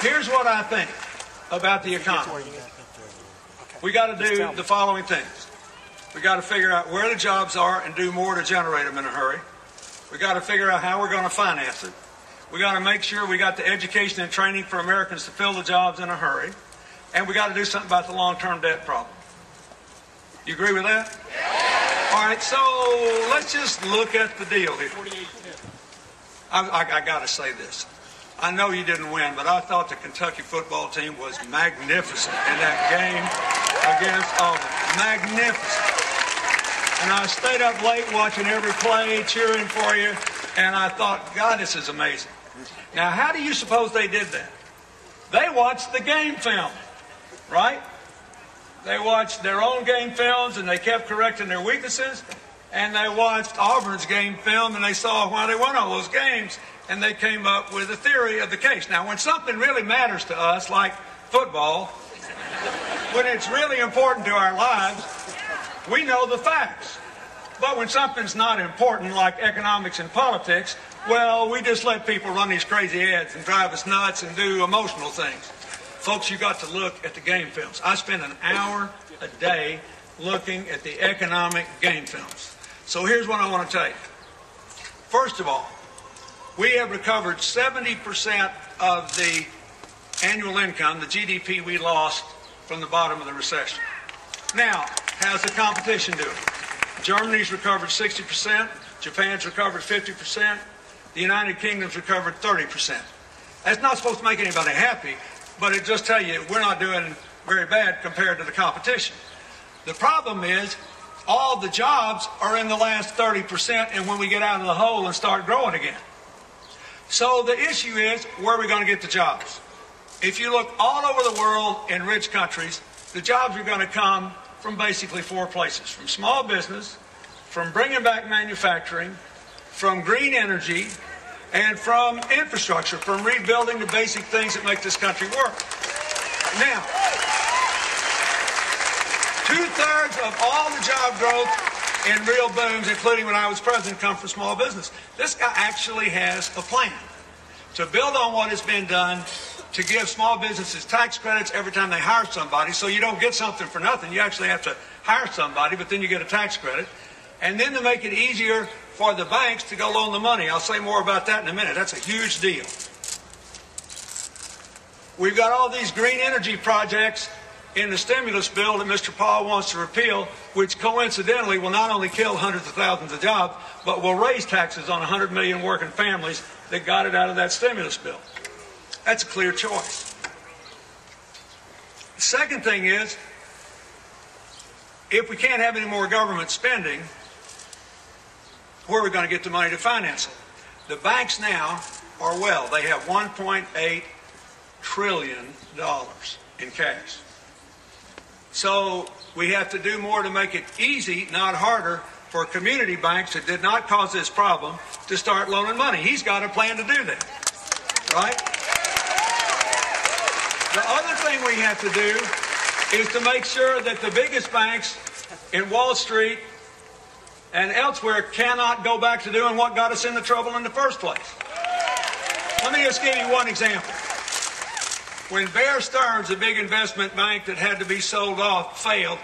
Here's what I think about the economy. We got to do the following things. We got to figure out where the jobs are and do more to generate them in a hurry. We got to figure out how we're going to finance it. We got to make sure we got the education and training for Americans to fill the jobs in a hurry. And we got to do something about the long-term debt problem. You agree with that? All right, so let's just look at the deal here. I got to say this. I know you didn't win, but I thought the Kentucky football team was magnificent in that game against Auburn. Magnificent. And I stayed up late watching every play, cheering for you, and I thought, God, this is amazing. Now, how do you suppose they did that? They watched the game film, right? They watched their own game films, and they kept correcting their weaknesses, and they watched Auburn's game film, and they saw why they won all those games, and they came up with a theory of the case. Now, when something really matters to us, like football, when it's really important to our lives, we know the facts. But when something's not important, like economics and politics, well, we just let people run these crazy ads and drive us nuts and do emotional things. Folks, you got to look at the game films. I spend an hour a day looking at the economic game films. So here's what I want to tell you. First of all, we have recovered 70% of the annual income, the GDP we lost from the bottom of the recession. Now, how's the competition doing? Germany's recovered 60%, Japan's recovered 50%, the United Kingdom's recovered 30%. That's not supposed to make anybody happy, but it just tells you we're not doing very bad compared to the competition. The problem is all the jobs are in the last 30% and when we get out of the hole and start growing again. So the issue is, where are we going to get the jobs? If you look all over the world in rich countries, the jobs are going to come from basically four places. From small business, from bringing back manufacturing, from green energy, and from infrastructure, from rebuilding the basic things that make this country work. Now, 2/3 of all the job growth in real booms, including when I was president, come from small business. This guy actually has a plan to build on what has been done, to give small businesses tax credits every time they hire somebody, so you don't get something for nothing. You actually have to hire somebody, but then you get a tax credit. And then to make it easier for the banks to go loan the money. I'll say more about that in a minute. That's a huge deal. We've got all these green energy projects in the stimulus bill that Mr. Paul wants to repeal, which coincidentally will not only kill hundreds of thousands of jobs, but will raise taxes on 100 million working families that got it out of that stimulus bill. That's a clear choice. The second thing is, if we can't have any more government spending, where are we going to get the money to finance it? The banks now are well. They have $1.8 trillion in cash. So we have to do more to make it easy, not harder, for community banks that did not cause this problem to start loaning money. He's got a plan to do that, right? The other thing we have to do is to make sure that the biggest banks in Wall Street and elsewhere cannot go back to doing what got us into trouble in the first place. Let me just give you one example. When Bear Stearns, a big investment bank that had to be sold off, failed,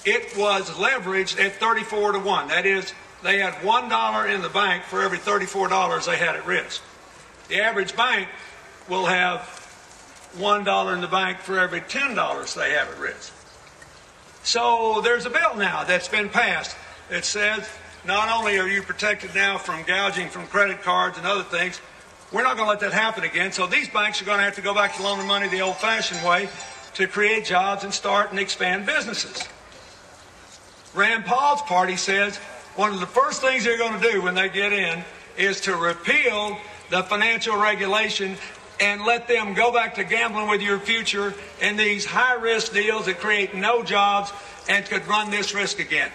it was leveraged at 34-1. That is, they had $1 in the bank for every $34 they had at risk. The average bank will have $1 in the bank for every $10 they have at risk. So there's a bill now that's been passed that says not only are you protected now from gouging from credit cards and other things, we're not going to let that happen again. So these banks are going to have to go back to loaning money the old-fashioned way to create jobs and start and expand businesses. Rand Paul's party says one of the first things they're going to do when they get in is to repeal the financial regulation and let them go back to gambling with your future in these high-risk deals that create no jobs and could run this risk again.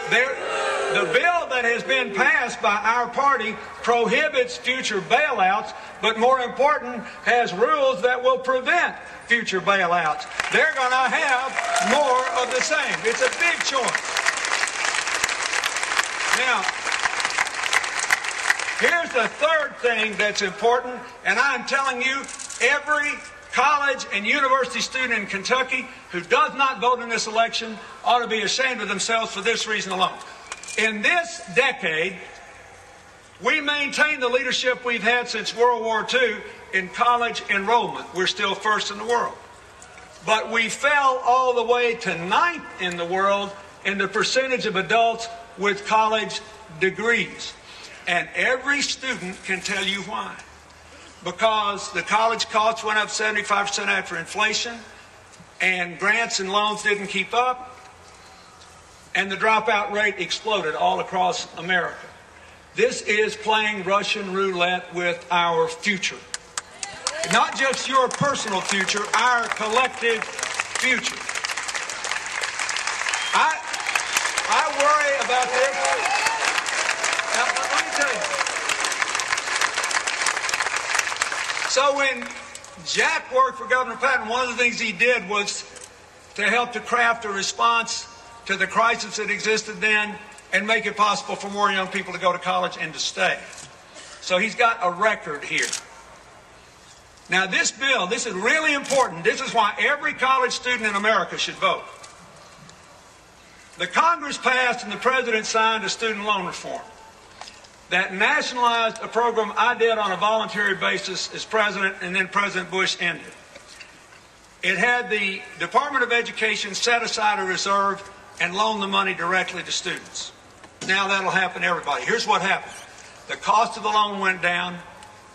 The bill that has been passed by our party prohibits future bailouts, but more important, has rules that will prevent future bailouts. They're going to have more of the same. It's a big choice. Now, Here's the third thing that's important, and I'm telling you, every college and university student in Kentucky who does not vote in this election ought to be ashamed of themselves for this reason alone. In this decade, we maintain the leadership we've had since World War II in college enrollment. We're still first in the world. But we fell all the way to 9th in the world in the percentage of adults with college degrees. And every student can tell you why. Because the college costs went up 75% after inflation, and grants and loans didn't keep up, and the dropout rate exploded all across America. This is playing Russian roulette with our future. Not just your personal future, our collective future. I worry about this. Now, let me tell you. So when Jack worked for Governor Patton, one of the things he did was to help to craft a response to the crisis that existed then and make it possible for more young people to go to college and to stay. So he's got a record here. Now this bill, this is really important. This is why every college student in America should vote. The Congress passed and the President signed a student loan reform that nationalized a program I did on a voluntary basis as president, and then President Bush ended. It had the Department of Education set aside a reserve and loan the money directly to students. Now that'll happen to everybody. Here's what happened. The cost of the loan went down.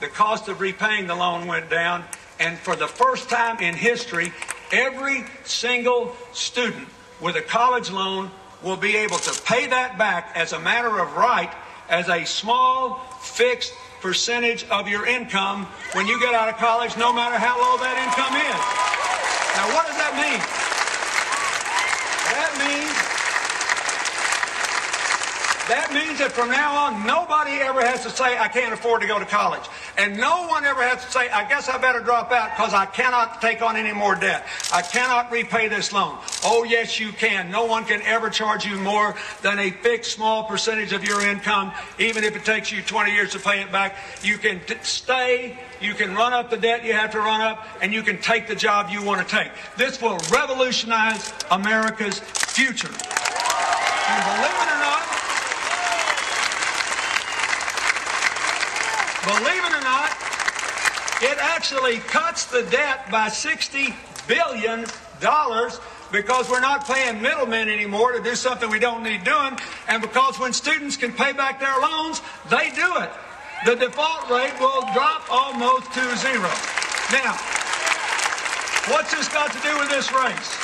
The cost of repaying the loan went down. And for the first time in history, every single student with a college loan will be able to pay that back as a matter of right as a small, fixed percentage of your income when you get out of college, no matter how low that income is. Now, what does that mean? That means that from now on, nobody ever has to say, I can't afford to go to college. And no one ever has to say, I guess I better drop out because I cannot take on any more debt. I cannot repay this loan. Oh, yes, you can. No one can ever charge you more than a fixed small percentage of your income, even if it takes you 20 years to pay it back. You can stay, you can run up the debt you have to run up, and you can take the job you want to take. This will revolutionize America's future. And believe it or not, it actually cuts the debt by $60 billion because we're not paying middlemen anymore to do something we don't need doing, and because when students can pay back their loans, they do it. The default rate will drop almost to zero. Now, what's this got to do with this race?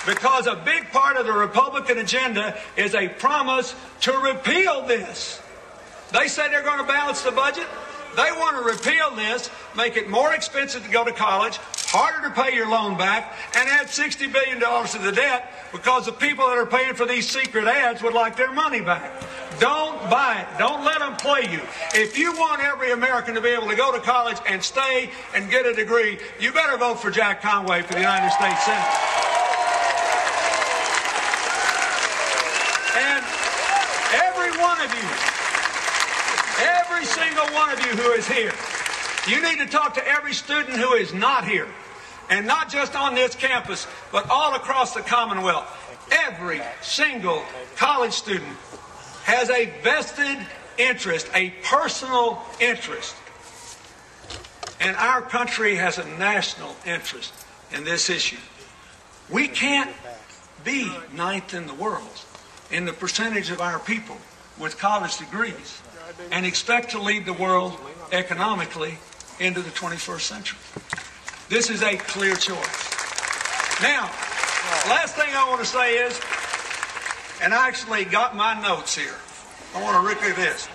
Because a big part of the Republican agenda is a promise to repeal this. They say they're going to balance the budget. They want to repeal this, make it more expensive to go to college, harder to pay your loan back, and add $60 billion to the debt because the people that are paying for these secret ads would like their money back. Don't buy it. Don't let them play you. If you want every American to be able to go to college and stay and get a degree, you better vote for Jack Conway for the United States Senate. And every one of you, every single one of you who is here, you need to talk to every student who is not here. And not just on this campus, but all across the Commonwealth. Every single college student has a vested interest, a personal interest. And our country has a national interest in this issue. We can't be 9th in the world in the percentage of our people with college degrees and expect to lead the world economically into the 21st century. This is a clear choice. Now, last thing I want to say is, and I actually got my notes here. I want to look at this.